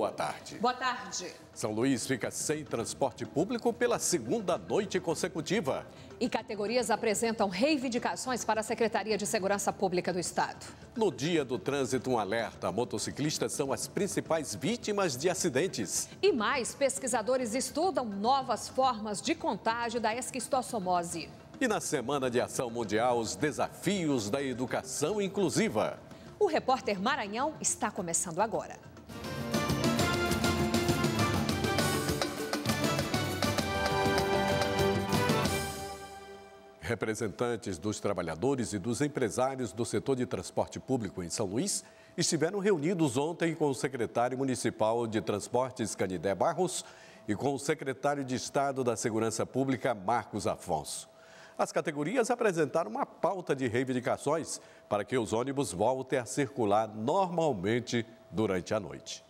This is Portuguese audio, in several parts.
boa tarde. Boa tarde. São Luís fica sem transporte público pela segunda noite consecutiva. E categorias apresentam reivindicações para a Secretaria de Segurança Pública do Estado. No Dia do Trânsito, um alerta: motociclistas são as principais vítimas de acidentes. E mais, pesquisadores estudam novas formas de contágio da esquistossomose. E na Semana de Ação Mundial, os desafios da educação inclusiva. O Repórter Maranhão está começando agora. Representantes dos trabalhadores e dos empresários do setor de transporte público em São Luís estiveram reunidos ontem com o secretário municipal de Transportes, Canidé Barros, e com o secretário de Estado da Segurança Pública, Marcos Afonso. As categorias apresentaram uma pauta de reivindicações para que os ônibus voltem a circular normalmente durante a noite.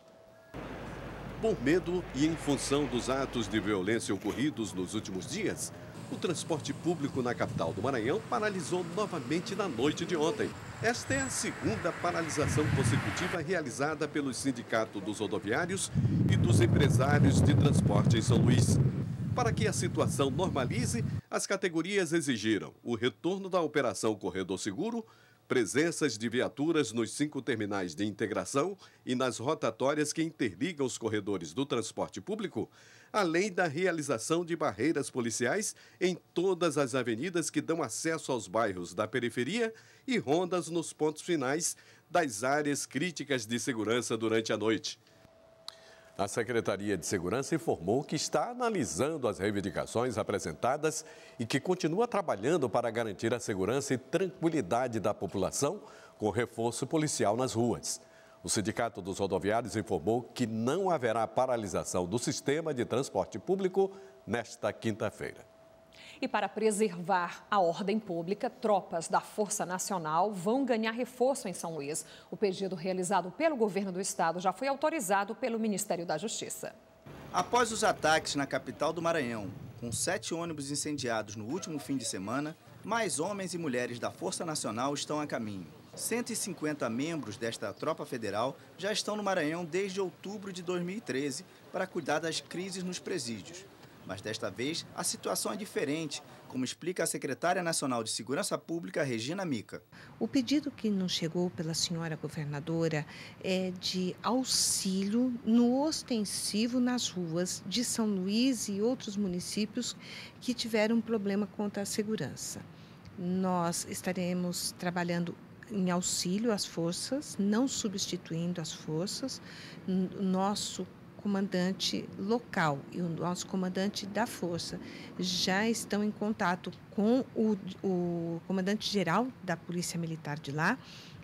Por medo e em função dos atos de violência ocorridos nos últimos dias, o transporte público na capital do Maranhão paralisou novamente na noite de ontem. Esta é a segunda paralisação consecutiva realizada pelos sindicatos dos rodoviários e dos empresários de transporte em São Luís. Para que a situação normalize, as categorias exigiram o retorno da Operação Corredor Seguro, presenças de viaturas nos 5 terminais de integração e nas rotatórias que interligam os corredores do transporte público, além da realização de barreiras policiais em todas as avenidas que dão acesso aos bairros da periferia e rondas nos pontos finais das áreas críticas de segurança durante a noite. A Secretaria de Segurança informou que está analisando as reivindicações apresentadas e que continua trabalhando para garantir a segurança e tranquilidade da população com reforço policial nas ruas. O Sindicato dos Rodoviários informou que não haverá paralisação do sistema de transporte público nesta quinta-feira. E para preservar a ordem pública, tropas da Força Nacional vão ganhar reforço em São Luís. O pedido realizado pelo governo do estado já foi autorizado pelo Ministério da Justiça. Após os ataques na capital do Maranhão, com 7 ônibus incendiados no último fim de semana, mais homens e mulheres da Força Nacional estão a caminho. 150 membros desta tropa federal já estão no Maranhão desde outubro de 2013 para cuidar das crises nos presídios. Mas desta vez a situação é diferente, como explica a secretária nacional de Segurança Pública, Regina Mica. O pedido que nos chegou pela senhora governadora é de auxílio no ostensivo nas ruas de São Luís e outros municípios que tiveram problema contra a segurança. Nós estaremos trabalhando em auxílio às forças, não substituindo as forças. Nosso comandante local e o nosso comandante da força já estão em contato com o comandante-geral da Polícia Militar de lá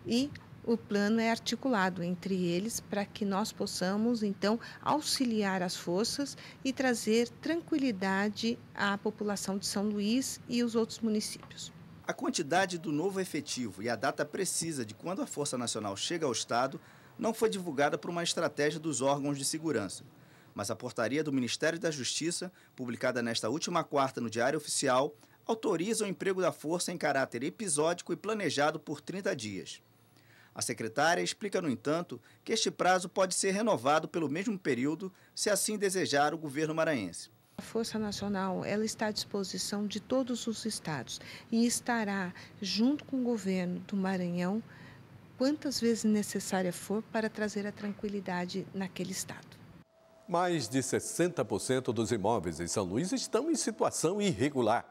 e o plano é articulado entre eles para que nós possamos, então, auxiliar as forças e trazer tranquilidade à população de São Luís e os outros municípios. A quantidade do novo efetivo e a data precisa de quando a Força Nacional chega ao Estado não foi divulgada por uma estratégia dos órgãos de segurança. Mas a portaria do Ministério da Justiça, publicada nesta última quarta no Diário Oficial, autoriza o emprego da força em caráter episódico e planejado por 30 dias. A secretária explica, no entanto, que este prazo pode ser renovado pelo mesmo período, se assim desejar o governo maranhense. A Força Nacional ela está à disposição de todos os estados e estará, junto com o governo do Maranhão, quantas vezes necessária for para trazer a tranquilidade naquele estado. Mais de 60% dos imóveis em São Luís estão em situação irregular.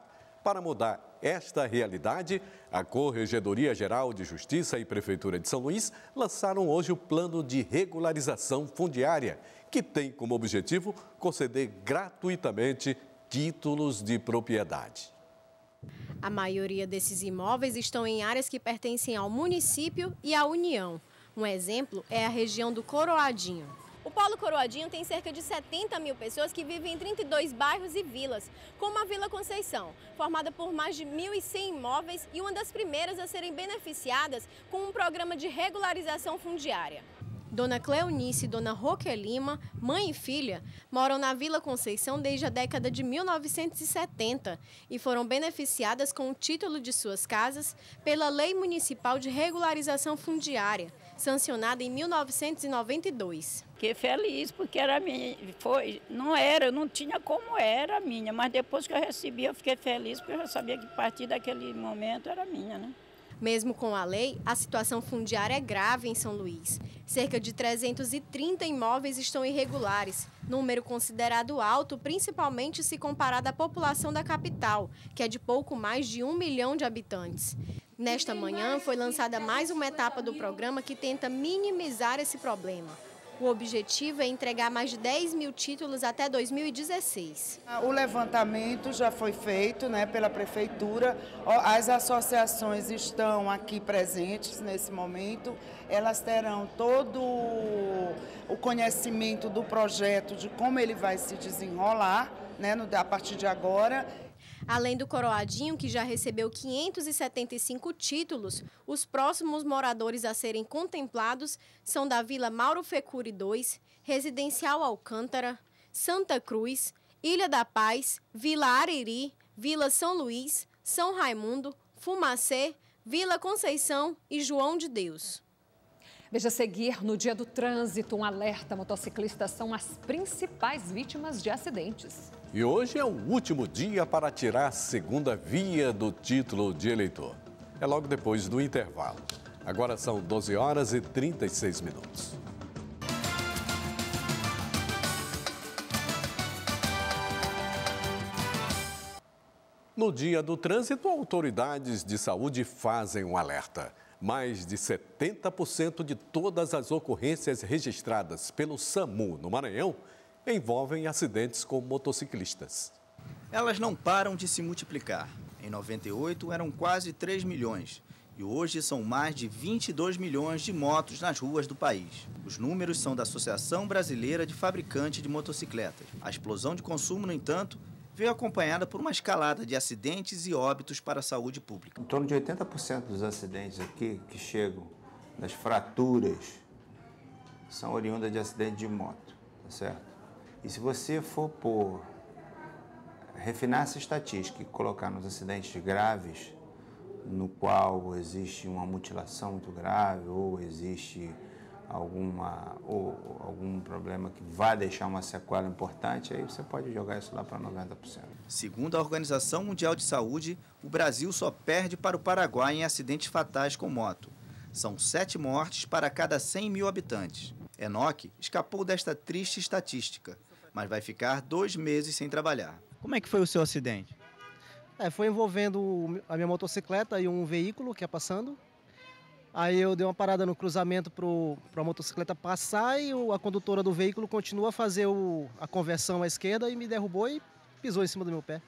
Para mudar esta realidade, a Corregedoria Geral de Justiça e Prefeitura de São Luís lançaram hoje o Plano de Regularização Fundiária, que tem como objetivo conceder gratuitamente títulos de propriedade. A maioria desses imóveis estão em áreas que pertencem ao município e à União. Um exemplo é a região do Coroadinho. O Polo Coroadinho tem cerca de 70 mil pessoas que vivem em 32 bairros e vilas, como a Vila Conceição, formada por mais de 1.100 imóveis e uma das primeiras a serem beneficiadas com um programa de regularização fundiária. Dona Cleonice e Dona Roque Lima, mãe e filha, moram na Vila Conceição desde a década de 1970 e foram beneficiadas com o título de suas casas pela Lei Municipal de Regularização Fundiária, sancionada em 1992. Fiquei feliz porque era minha, eu não tinha como era minha, mas depois que eu recebi eu fiquei feliz porque eu já sabia que a partir daquele momento era minha, né? Mesmo com a lei, a situação fundiária é grave em São Luís. Cerca de 330 imóveis estão irregulares, número considerado alto, principalmente se comparado à população da capital, que é de pouco mais de 1 milhão de habitantes. Nesta manhã, foi lançada mais uma etapa do programa que tenta minimizar esse problema. O objetivo é entregar mais de 10 mil títulos até 2016. O levantamento já foi feito, né, pela Prefeitura. As associações estão aqui presentes nesse momento. Elas terão todo o conhecimento do projeto, de como ele vai se desenrolar, né, a partir de agora. Além do Coroadinho, que já recebeu 575 títulos, os próximos moradores a serem contemplados são da Vila Mauro Fecuri 2, Residencial Alcântara, Santa Cruz, Ilha da Paz, Vila Ariri, Vila São Luís, São Raimundo, Fumacê, Vila Conceição e João de Deus. Veja a seguir, no Dia do Trânsito, um alerta: motociclistas são as principais vítimas de acidentes. E hoje é o último dia para tirar a segunda via do título de eleitor. É logo depois do intervalo. Agora são 12 horas e 36 minutos. No Dia do Trânsito, autoridades de saúde fazem um alerta. Mais de 70% de todas as ocorrências registradas pelo SAMU no Maranhão envolvem acidentes com motociclistas. Elas não param de se multiplicar. Em 98 eram quase 3 milhões e hoje são mais de 22 milhões de motos nas ruas do país. Os números são da Associação Brasileira de Fabricantes de Motocicletas. A explosão de consumo, no entanto, veio acompanhada por uma escalada de acidentes e óbitos para a saúde pública. Em torno de 80% dos acidentes aqui que chegam, das fraturas, são oriundas de acidente de moto, tá certo? E se você for refinar essa estatística e colocar nos acidentes graves, no qual existe uma mutilação muito grave ou existe algum problema que vai deixar uma sequela importante, aí você pode jogar isso lá para 90%. Segundo a Organização Mundial de Saúde, o Brasil só perde para o Paraguai em acidentes fatais com moto. São 7 mortes para cada 100 mil habitantes. Enoque escapou desta triste estatística, mas vai ficar 2 meses sem trabalhar. Como é que foi o seu acidente? Foi envolvendo a minha motocicleta e um veículo que ia passando. Aí eu dei uma parada no cruzamento para a motocicleta passar e a condutora do veículo continua a fazer a conversão à esquerda e me derrubou e pisou em cima do meu pé.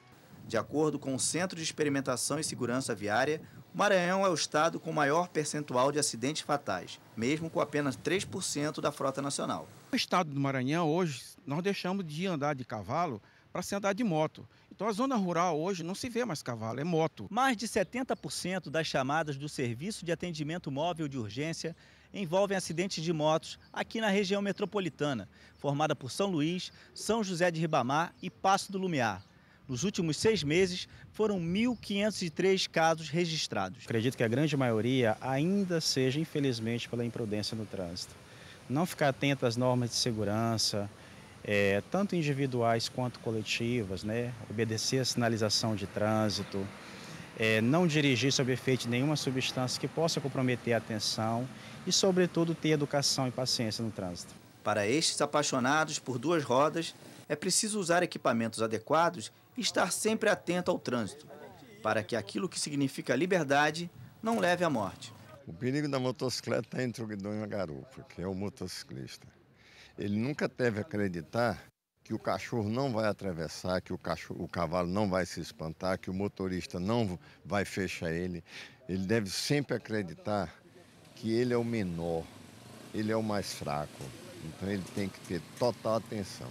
De acordo com o Centro de Experimentação e Segurança Viária, o Maranhão é o estado com maior percentual de acidentes fatais, mesmo com apenas 3% da frota nacional. No estado do Maranhão, hoje, nós deixamos de andar de cavalo para se andar de moto. Então a zona rural hoje não se vê mais cavalo, é moto. Mais de 70% das chamadas do Serviço de Atendimento Móvel de Urgência envolvem acidentes de motos aqui na região metropolitana, formada por São Luís, São José de Ribamar e Passo do Lumiar. Nos últimos 6 meses, foram 1.503 casos registrados. Acredito que a grande maioria ainda seja, infelizmente, pela imprudência no trânsito. Não ficar atento às normas de segurança, tanto individuais quanto coletivas, né? Obedecer a sinalização de trânsito, não dirigir sob efeito de nenhuma substância que possa comprometer a atenção e, sobretudo, ter educação e paciência no trânsito. Para estes apaixonados por 2 rodas, é preciso usar equipamentos adequados e estar sempre atento ao trânsito, para que aquilo que significa liberdade não leve à morte. O perigo da motocicleta está entre o guidão e a garupa, que é o motociclista. Ele nunca deve acreditar que o cachorro não vai atravessar, que o cavalo não vai se espantar, que o motorista não vai fechar ele. Ele deve sempre acreditar que ele é o menor, ele é o mais fraco. Então ele tem que ter total atenção.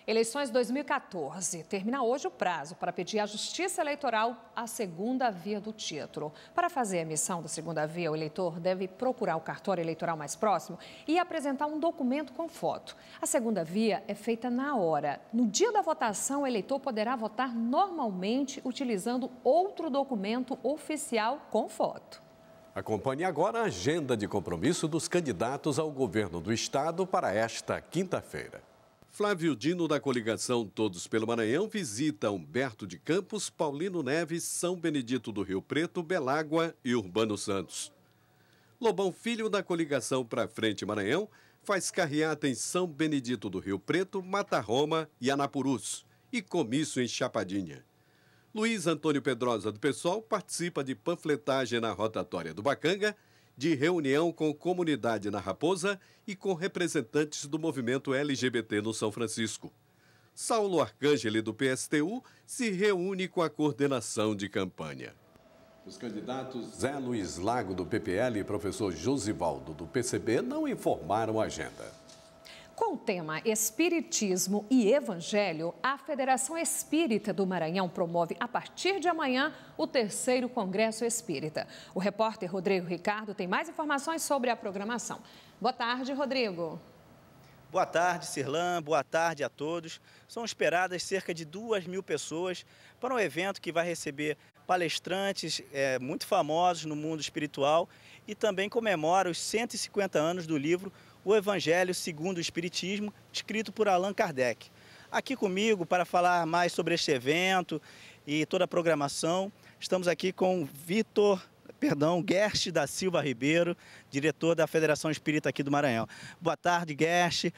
Eleições 2014. Termina hoje o prazo para pedir à Justiça Eleitoral a segunda via do título. Para fazer a emissão da segunda via, o eleitor deve procurar o cartório eleitoral mais próximo e apresentar um documento com foto. A segunda via é feita na hora. No dia da votação, o eleitor poderá votar normalmente utilizando outro documento oficial com foto. Acompanhe agora a agenda de compromisso dos candidatos ao governo do estado para esta quinta-feira. Flávio Dino, da coligação Todos pelo Maranhão, visita Humberto de Campos, Paulino Neves, São Benedito do Rio Preto, Belágua e Urbano Santos. Lobão Filho, da coligação Pra Frente Maranhão, faz carreata em São Benedito do Rio Preto, Mata Roma e Anapurus, e comício em Chapadinha. Luiz Antônio Pedrosa, do PSOL, participa de panfletagem na rotatória do Bacanga, de reunião com comunidade na Raposa e com representantes do movimento LGBT no São Francisco. Saulo Arcângeli, do PSTU, se reúne com a coordenação de campanha. Os candidatos Zé Luiz Lago, do PPL, e professor Josivaldo, do PCB, não informaram a agenda. Com o tema Espiritismo e Evangelho, a Federação Espírita do Maranhão promove, a partir de amanhã, o 3º Congresso Espírita. O repórter Rodrigo Ricardo tem mais informações sobre a programação. Boa tarde, Rodrigo. Boa tarde, Cirlan. Boa tarde a todos. São esperadas cerca de 2.000 pessoas para um evento que vai receber palestrantes muito famosos no mundo espiritual e também comemora os 150 anos do livro O Evangelho segundo o Espiritismo, escrito por Allan Kardec. Aqui comigo para falar mais sobre este evento e toda a programação, estamos aqui com Gerst da Silva Ribeiro, diretor da Federação Espírita aqui do Maranhão. Boa tarde, Gerst.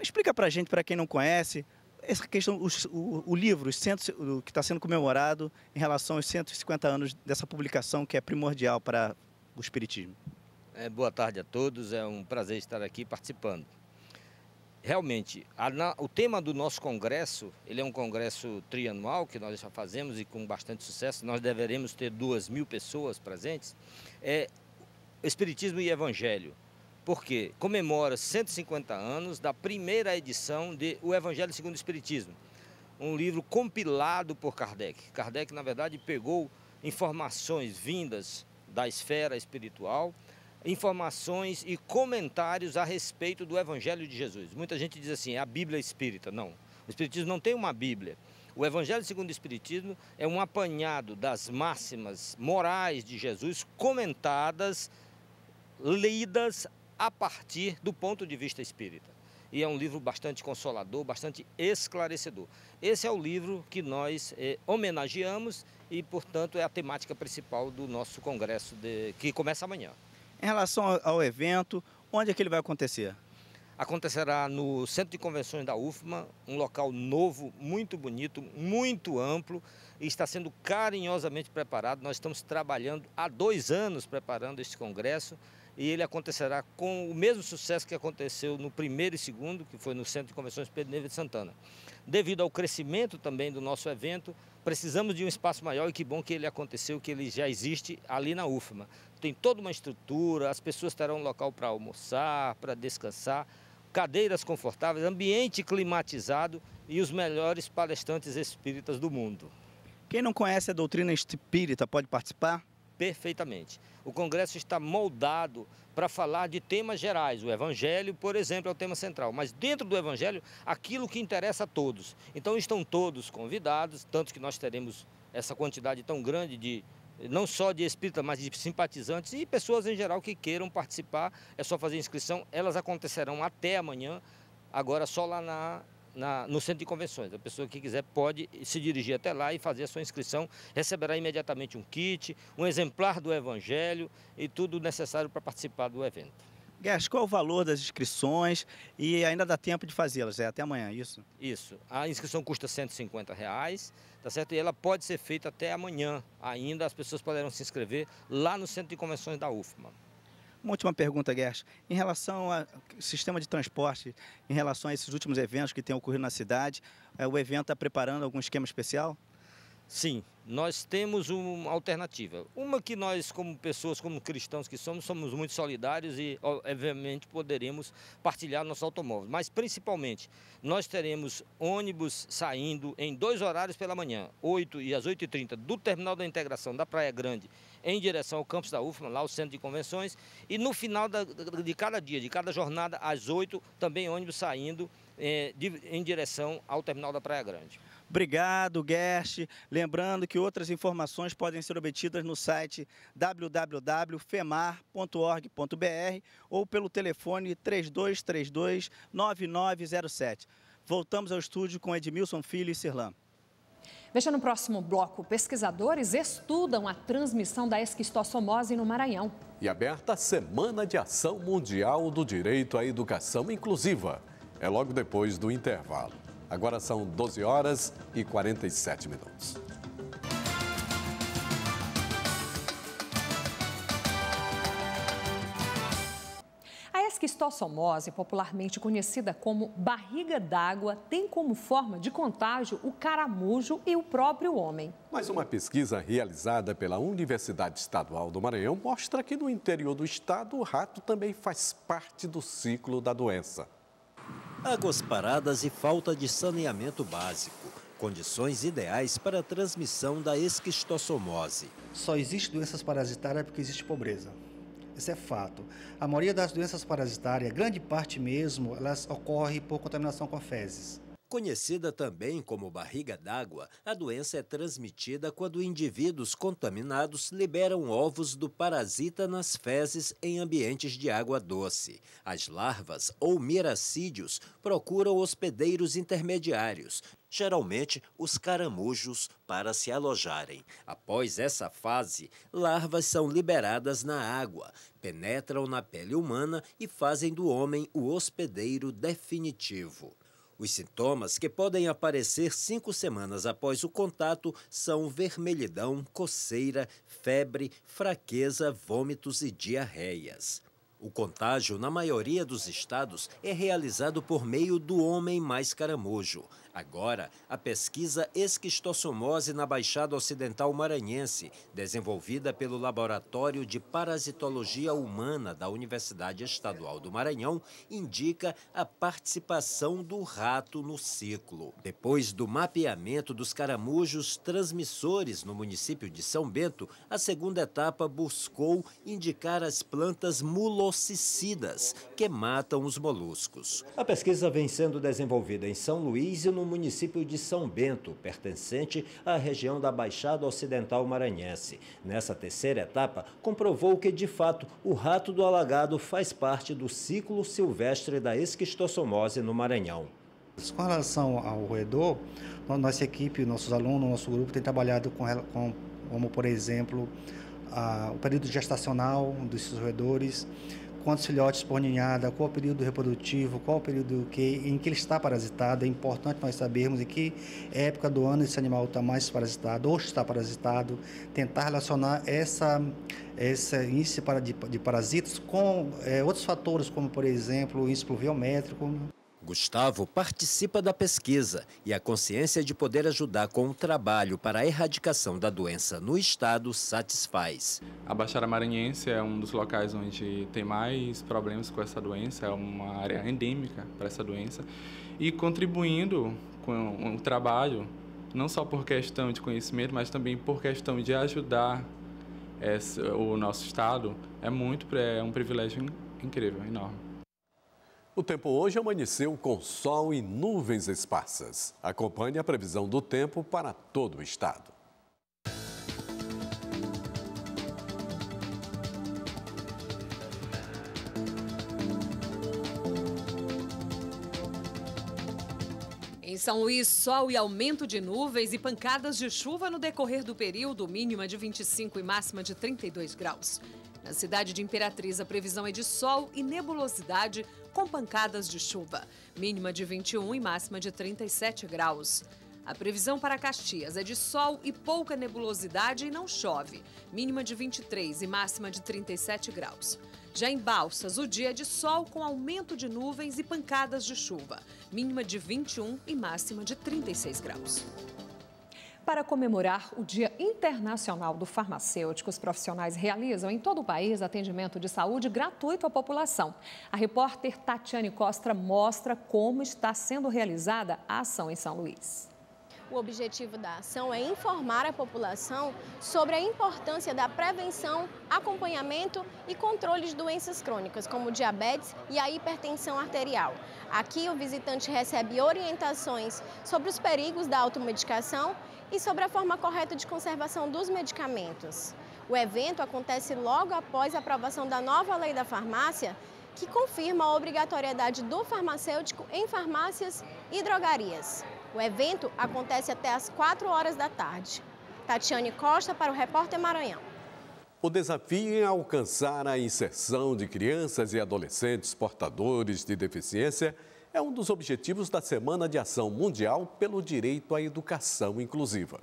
Explica para a gente, para quem não conhece, essa questão, o livro que está sendo comemorado em relação aos 150 anos dessa publicação que é primordial para o Espiritismo. Boa tarde a todos, é um prazer estar aqui participando. Realmente, o tema do nosso congresso, ele é um congresso trianual que nós já fazemos e com bastante sucesso, nós deveremos ter 2.000 pessoas presentes, é Espiritismo e Evangelho. Porque comemora 150 anos da primeira edição de O Evangelho segundo o Espiritismo, um livro compilado por Kardec. Kardec, na verdade, pegou informações vindas da esfera espiritual, informações e comentários a respeito do Evangelho de Jesus. Muita gente diz assim, é a Bíblia espírita. Não, o Espiritismo não tem uma Bíblia. O Evangelho segundo o Espiritismo é um apanhado das máximas morais de Jesus, comentadas, lidas a partir do ponto de vista espírita. E é um livro bastante consolador, bastante esclarecedor. Esse é o livro que nós homenageamos e, portanto, é a temática principal do nosso congresso que começa amanhã. Em relação ao evento, onde é que ele vai acontecer? Acontecerá no Centro de Convenções da UFMA, um local novo, muito bonito, muito amplo e está sendo carinhosamente preparado. Nós estamos trabalhando há 2 anos preparando este congresso e ele acontecerá com o mesmo sucesso que aconteceu no primeiro e segundo, que foi no Centro de Convenções Pedro Neve de Santana. Devido ao crescimento também do nosso evento, precisamos de um espaço maior e que bom que ele aconteceu, que ele já existe ali na UFMA. Tem toda uma estrutura, as pessoas terão um local para almoçar, para descansar, cadeiras confortáveis, ambiente climatizado e os melhores palestrantes espíritas do mundo. Quem não conhece a doutrina espírita pode participar? Perfeitamente. O congresso está moldado para falar de temas gerais. O Evangelho, por exemplo, é o tema central. Mas dentro do Evangelho, aquilo que interessa a todos. Então estão todos convidados, tanto que nós teremos essa quantidade tão grande de, não só de espíritas, mas de simpatizantes e pessoas em geral que queiram participar. É só fazer inscrição. Elas acontecerão até amanhã, agora só lá no Centro de Convenções. A pessoa que quiser pode se dirigir até lá e fazer a sua inscrição, receberá imediatamente um kit, um exemplar do Evangelho e tudo necessário para participar do evento. Gerst, qual é o valor das inscrições e ainda dá tempo de fazê-las? É até amanhã, isso? Isso. A inscrição custa R$ 150, tá certo? E ela pode ser feita até amanhã ainda. As pessoas poderão se inscrever lá no Centro de Convenções da UFMA. Uma última pergunta, Gerst. Em relação ao sistema de transporte, em relação a esses últimos eventos que têm ocorrido na cidade, o evento está preparando algum esquema especial? Sim, nós temos uma alternativa. Uma que nós, como pessoas, como cristãos que somos muito solidários e, obviamente, poderemos partilhar nossos automóveis. Mas, principalmente, nós teremos ônibus saindo em 2 horários pela manhã, 8 e às 8h30, do Terminal da Integração da Praia Grande, em direção ao campus da UFMA, lá o Centro de Convenções. E no final de cada dia, de cada jornada, às 8, também ônibus saindo em direção ao Terminal da Praia Grande. Obrigado, Guerche. Lembrando que outras informações podem ser obtidas no site www.femar.org.br ou pelo telefone 3232-9907. Voltamos ao estúdio com Edmilson Filho e Cirlan. Veja no próximo bloco, pesquisadores estudam a transmissão da esquistossomose no Maranhão. E aberta a Semana de Ação Mundial do Direito à Educação Inclusiva. É logo depois do intervalo. Agora são 12h47. A esquistossomose, popularmente conhecida como barriga d'água, tem como forma de contágio o caramujo e o próprio homem. Mas uma pesquisa realizada pela Universidade Estadual do Maranhão mostra que no interior do estado o rato também faz parte do ciclo da doença. Águas paradas e falta de saneamento básico. Condições ideais para a transmissão da esquistossomose. Só existe doenças parasitárias porque existe pobreza. Isso é fato. A maioria das doenças parasitárias, grande parte mesmo, elas ocorrem por contaminação com fezes. Conhecida também como barriga d'água, a doença é transmitida quando indivíduos contaminados liberam ovos do parasita nas fezes em ambientes de água doce. As larvas ou miracídios procuram hospedeiros intermediários, geralmente os caramujos, para se alojarem. Após essa fase, larvas são liberadas na água, penetram na pele humana e fazem do homem o hospedeiro definitivo. Os sintomas, que podem aparecer 5 semanas após o contato, são vermelhidão, coceira, febre, fraqueza, vômitos e diarreias. O contágio, na maioria dos estados, é realizado por meio do homem mais caramujo. Agora, a pesquisa Esquistossomose na Baixada Ocidental Maranhense, desenvolvida pelo Laboratório de Parasitologia Humana da Universidade Estadual do Maranhão, indica a participação do rato no ciclo. Depois do mapeamento dos caramujos transmissores no município de São Bento, a segunda etapa buscou indicar as plantas mulocicidas, que matam os moluscos. A pesquisa vem sendo desenvolvida em São Luís e no município de São Bento, pertencente à região da Baixada Ocidental Maranhense. Nessa terceira etapa, comprovou que, de fato, o rato do alagado faz parte do ciclo silvestre da esquistossomose no Maranhão. Com relação ao roedor, nossa equipe, nossos alunos, nosso grupo tem trabalhado como por exemplo, o período gestacional desses roedores, quantos filhotes por ninhada, qual o período reprodutivo, qual o período em que ele está parasitado. É importante nós sabermos em que época do ano esse animal está mais parasitado ou está parasitado, tentar relacionar esse índice de parasitas com outros fatores, como por exemplo o índice pluviométrico. Gustavo participa da pesquisa e a consciência de poder ajudar com o trabalho para a erradicação da doença no estado satisfaz. A Baixada Maranhense é um dos locais onde tem mais problemas com essa doença, é uma área endêmica para essa doença. E contribuindo com o trabalho, não só por questão de conhecimento, mas também por questão de ajudar o nosso estado, é um privilégio incrível, enorme. O tempo hoje amanheceu com sol e nuvens esparsas. Acompanhe a previsão do tempo para todo o estado. Em São Luís, sol e aumento de nuvens e pancadas de chuva no decorrer do período, mínima de 25 e máxima de 32 graus. Na cidade de Imperatriz, a previsão é de sol e nebulosidade com pancadas de chuva, mínima de 21 e máxima de 37 graus. A previsão para Caxias é de sol e pouca nebulosidade e não chove, mínima de 23 e máxima de 37 graus. Já em Balsas, o dia é de sol com aumento de nuvens e pancadas de chuva, mínima de 21 e máxima de 36 graus. Para comemorar o Dia Internacional do Farmacêutico, os profissionais realizam em todo o país atendimento de saúde gratuito à população. A repórter Tatiane Costa mostra como está sendo realizada a ação em São Luís. O objetivo da ação é informar a população sobre a importância da prevenção, acompanhamento e controle de doenças crônicas, como diabetes e a hipertensão arterial. Aqui, o visitante recebe orientações sobre os perigos da automedicação e sobre a forma correta de conservação dos medicamentos. O evento acontece logo após a aprovação da nova lei da farmácia, que confirma a obrigatoriedade do farmacêutico em farmácias e drogarias. O evento acontece até às 4 horas da tarde. Tatiane Costa para o Repórter Maranhão. O desafio é alcançar a inserção de crianças e adolescentes portadores de deficiência é um dos objetivos da Semana de Ação Mundial pelo Direito à Educação Inclusiva.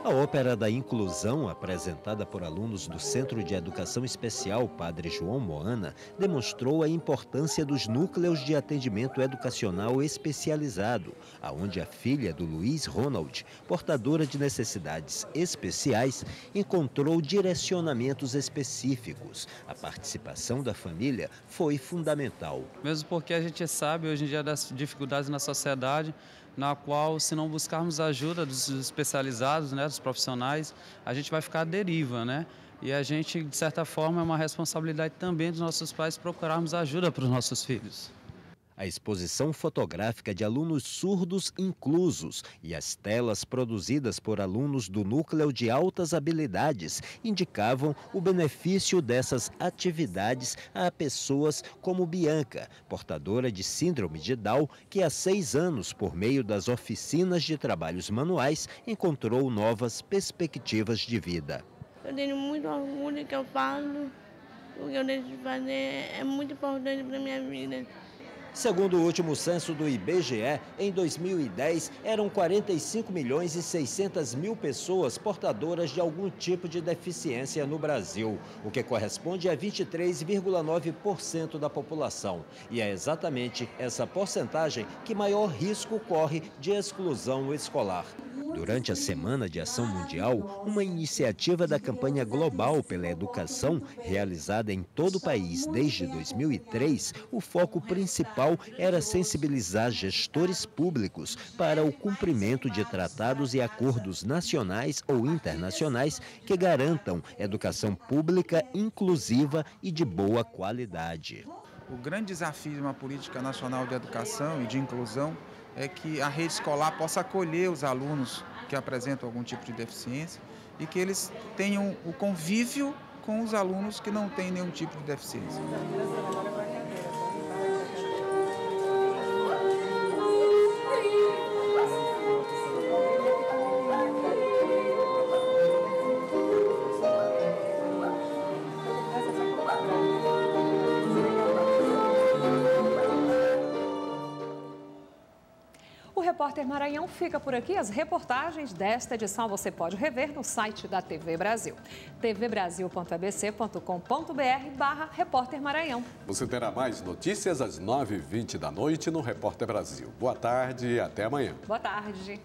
A Ópera da Inclusão, apresentada por alunos do Centro de Educação Especial Padre João Moana, demonstrou a importância dos núcleos de atendimento educacional especializado, aonde a filha do Luiz Ronald, portadora de necessidades especiais, encontrou direcionamentos específicos. A participação da família foi fundamental. Mesmo porque a gente sabe hoje em dia das dificuldades na sociedade, na qual, se não buscarmos a ajuda dos especializados, né, dos profissionais, a gente vai ficar à deriva, né? E a gente, de certa forma, é uma responsabilidade também dos nossos pais procurarmos ajuda para os nossos filhos. A exposição fotográfica de alunos surdos inclusos e as telas produzidas por alunos do Núcleo de Altas Habilidades indicavam o benefício dessas atividades a pessoas como Bianca, portadora de síndrome de Down, que há 6 anos, por meio das oficinas de trabalhos manuais, encontrou novas perspectivas de vida. Eu tenho muito orgulho que eu falo, o que eu deixo de fazer é muito importante para a minha vida. Segundo o último censo do IBGE, em 2010, eram 45.600.000 pessoas portadoras de algum tipo de deficiência no Brasil, o que corresponde a 23,9% da população. E é exatamente essa porcentagem que maior risco corre de exclusão escolar. Durante a Semana de Ação Mundial, uma iniciativa da campanha global pela educação, realizada em todo o país desde 2003, o foco principal era sensibilizar gestores públicos para o cumprimento de tratados e acordos nacionais ou internacionais que garantam educação pública inclusiva e de boa qualidade. O grande desafio de uma política nacional de educação e de inclusão é que a rede escolar possa acolher os alunos que apresentam algum tipo de deficiência e que eles tenham o convívio com os alunos que não têm nenhum tipo de deficiência. O Repórter Maranhão fica por aqui. As reportagens desta edição você pode rever no site da TV Brasil, tvbrasil.abc.com.br/Repórter Maranhão. Você terá mais notícias às 9h20 da noite no Repórter Brasil. Boa tarde e até amanhã. Boa tarde.